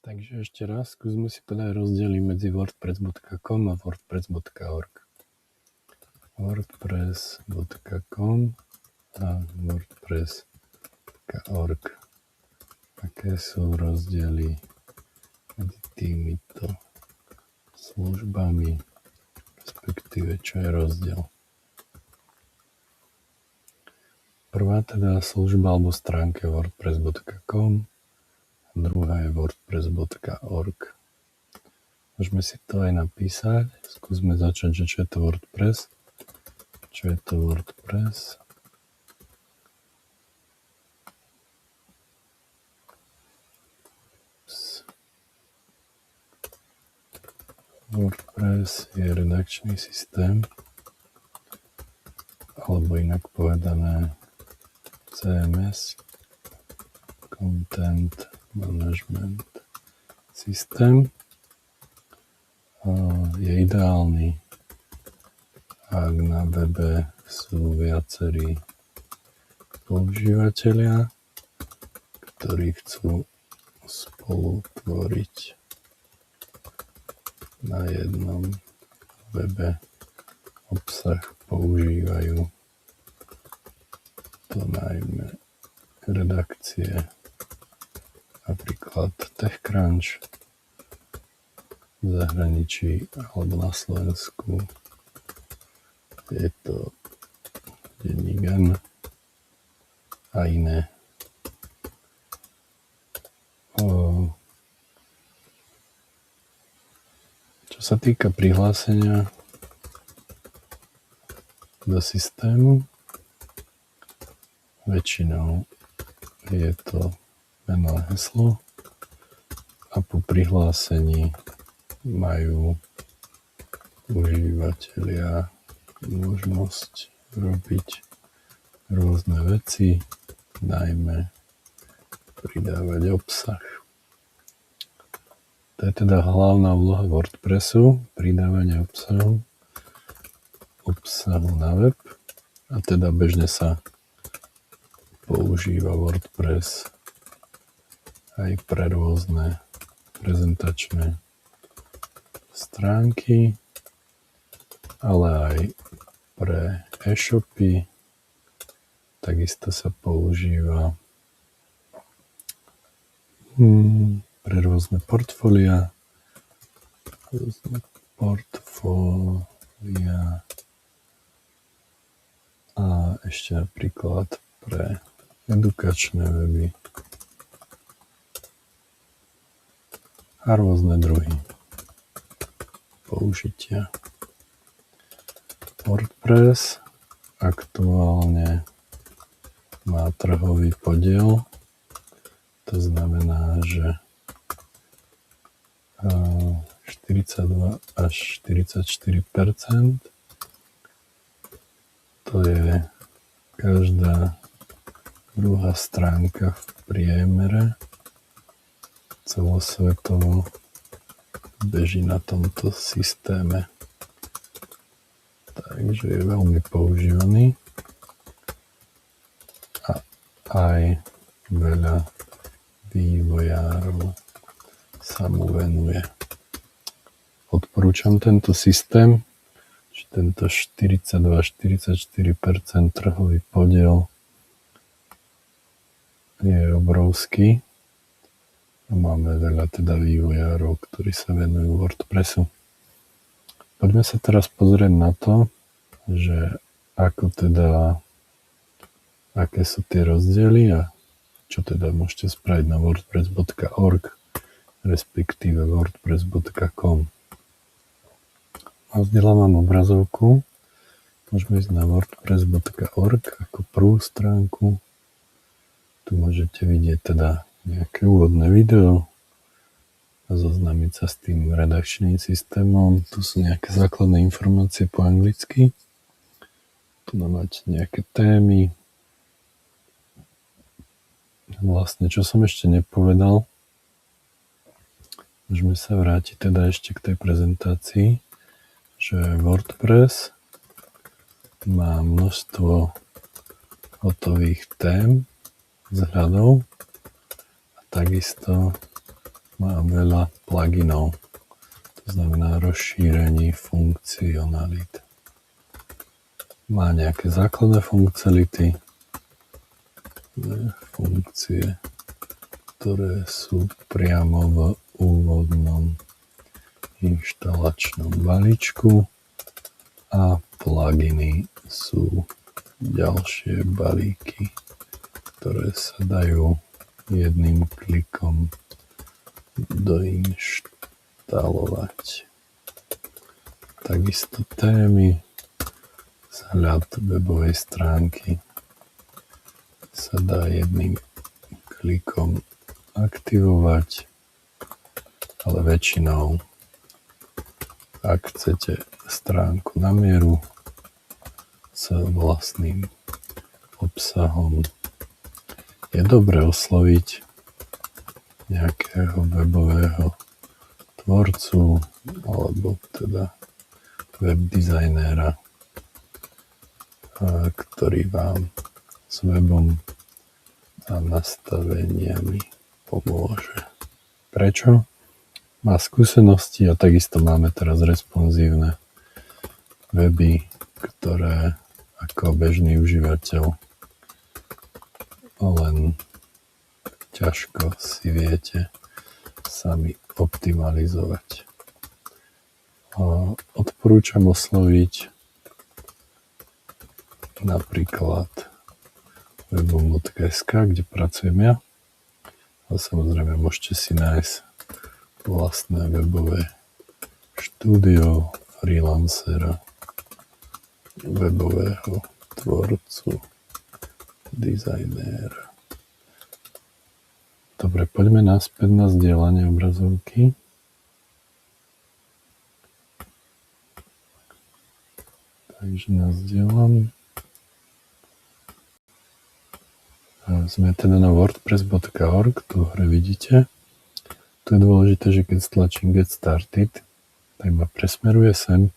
Takže ešte raz skúsme si podať rozdiely medzi wordpress.com a wordpress.org. wordpress.com a wordpress.org. Aké sú rozdiely medzi týmito službami, respektíve čo je rozdiel. Prvá teda služba alebo stránka wordpress.com, druhá je wordpress.org. Môžeme si to aj napísať. Skúsme začať, že čo je to WordPress. Čo je to WordPress? WordPress je redakčný systém, alebo inak povedané CMS, Content Management System. Je ideálny, ak na webe sú viacerí používateľia, ktorí chcú spolu tvoriť na jednom webe obsah, používajú to najmä redakcie, napríklad TechCrunch v zahraničí alebo na Slovensku je to denník N a iné. Čo sa týka prihlásenia do systému, väčšinou je to meno a heslo a po prihlásení majú užívateľia možnosť robiť rôzne veci, najmä pridávať obsah. To je teda hlavná úloha WordPressu, pridávanie obsahu na web, a teda bežne sa používa WordPress aj pre rôzne prezentačné stránky, ale aj pre e-shopy. Takisto sa používa pre rôzne portfólia a ešte napríklad pre edukačné weby a rôzne druhy použitia. WordPress aktuálne má trhový podiel, to znamená, že 42 až 44%, to je každá druhá stránka v priemere celosvetovo beží na tomto systéme. Takže je veľmi používaný a aj veľa vývojárov sa mu venuje. Odporúčam tento systém, že tento 42-44% trhový podiel je obrovský. Máme veľa teda vývojárov, ktorí sa venujú WordPressu. Poďme sa teraz pozrieť na to, že aké sú tie rozdiely a čo teda môžete spraviť na wordpress.org, respektíve wordpress.com. Rozdeľujem obrazovku. Môžeme ísť na wordpress.org ako prvú stránku. Tu môžete vidieť teda nejaké úvodné video a zoznámiť sa s tým redakčným systémom. Tu sú nejaké základné informácie po anglicky. Tu máte nejaké témy. Vlastne, čo som ešte nepovedal, môžeme sa vrátiť teda ešte k tej prezentácii, že WordPress má množstvo hotových tém, vzhľadov a takisto má veľa pluginov, to znamená rozšírení funkcionalít. Má nejaké základné funkcie, ktoré sú priamo v úvodnom inštalačnom balíčku a pluginy sú ďalšie balíky, ktoré sa dajú jedným klikom doinštalovať. Takisto témy, vzhľad webovej stránky sa dá jedným klikom aktivovať, ale väčšinou, ak chcete stránku na mieru s vlastným obsahom, je dobré osloviť nejakého webového tvorcu alebo teda web dizajnéra, ktorý vám s webom a nastaveniami pomôže. Prečo? Má skúsenosti a takisto máme teraz responsívne weby, ktoré ako bežný užívateľ len ťažko si viete sami optimalizovať. Odporúčam osloviť napríklad webom.sk, kde pracujem ja. A samozrejme môžete si nájsť vlastné webové štúdio freelancera, webového tvorcu, dizajnéra. Dobre, poďme naspäť na zdieľanie obrazovky. Takže nazdielam. Sme teda na wordpress.org, tu hore vidíte. Tu je dôležité, že keď stlačím Get Started, tak ma presmeruje sem.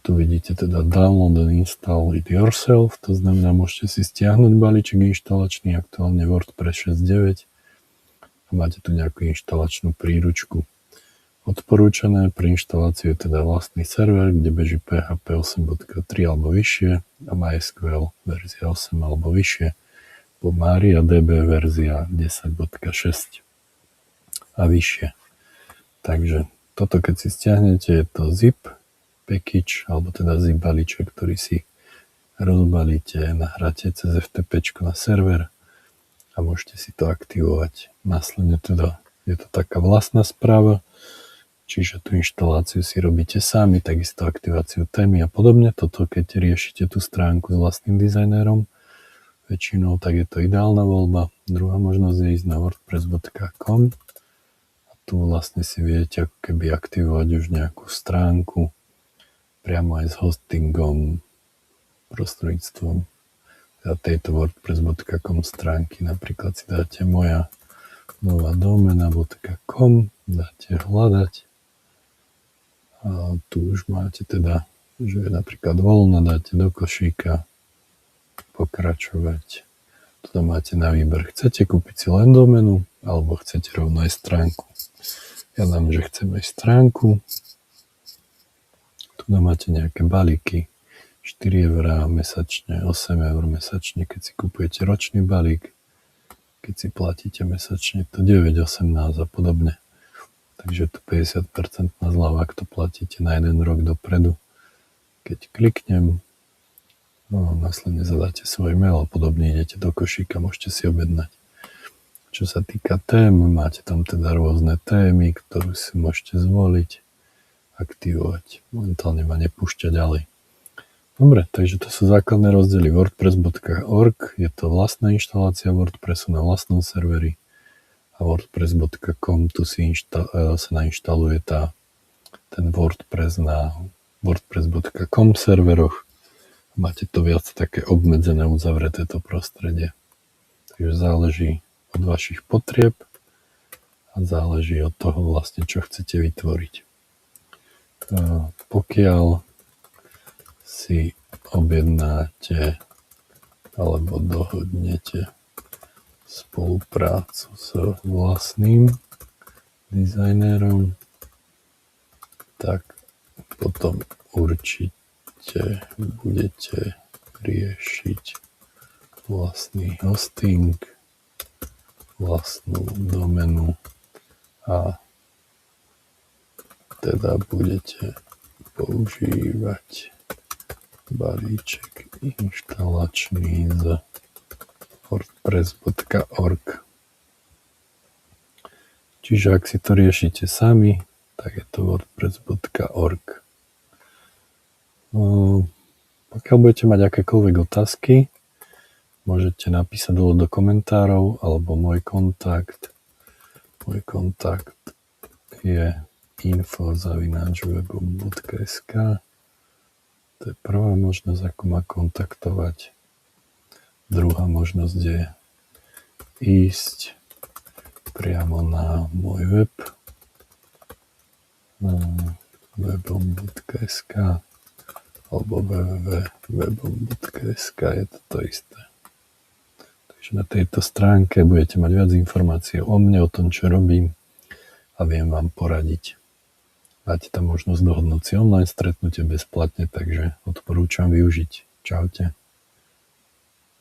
Tu vidíte teda Download and Install it yourself, to znamená, môžete si stiahnuť balíček inštalačný, aktuálne WordPress 6.9 a máte tu nejakú inštalačnú príručku. Odporúčané pri inštalácii je teda vlastný server, kde beží PHP 8.3 alebo vyššie a MySQL verzia 8 alebo vyššie, po MariaDB verzia 10.6 a vyššie. Takže toto keď si stiahnete, je to zip package, alebo teda zip balíček, ktorý si rozbalíte, nahráte cez FTP na server a môžete si to aktivovať. Následne teda je to taká vlastná správa, čiže tú inštaláciu si robíte sami, takisto aktiváciu témy a podobne. Toto keď riešite tú stránku s vlastným dizajnérom, väčšinou tak je to ideálna voľba. Druhá možnosť je ísť na wordpress.com a tu vlastne si viete ako keby aktivovať už nejakú stránku priamo aj s hostingom prostredníctvom tejto wordpress.com stránky. Napríklad si dáte moja nová domena.com, dáte hľadať a tu už máte teda, že je napríklad voľná, dáte do košíka, pokračovať. Toto máte na výber. Chcete kúpiť si len domenu alebo chcete rovno aj stránku. Ja dám, že chcem aj stránku. Tu máte nejaké balíky, 4 € mesačne, 8 € mesačne, keď si kupujete ročný balík, keď si platíte mesačne, to 9, 18 a podobne. Takže tu 50% zľava, ak to platíte na 1 rok dopredu. Keď kliknem, následne zadáte svoj mail a podobne, idete do košíka, môžete si objednať. Čo sa týka tém, máte tam teda rôzne témy, ktorú si môžete zvoliť, aktivovať. Momentálne ma nepúšťa ďalej. Dobre, takže to sú základné rozdiely wordpress.org, je to vlastná inštalácia WordPressu na vlastnom serveri a wordpress.com, tu sa nainštaluje ten WordPress na wordpress.com serveroch. Máte to viac také obmedzené, uzavreté to prostredie. Takže záleží od vašich potrieb a záleží od toho vlastne, čo chcete vytvoriť. Pokiaľ si objednáte alebo dohodnete spoluprácu s vlastným dizajnérom, tak potom určite budete riešiť vlastný hosting, vlastnú domenu a teda budete používať balíček inštalačný z wordpress.org. Čiže ak si to riešite sami, tak je to wordpress.org. Pokiaľ budete mať akékoľvek otázky, môžete napísať dole do komentárov alebo môj kontakt. Môj kontakt je info@webom.sk. To je prvá možnosť, ako ma kontaktovať. Druhá možnosť je ísť priamo na môj web webom.sk alebo www.webom.sk, je to isté. Takže na tejto stránke budete mať viac informácií o mne, o tom, čo robím a viem vám poradiť. Máte tam možnosť dohodnúť si online stretnutie bezplatne, takže odporúčam využiť. Čaute.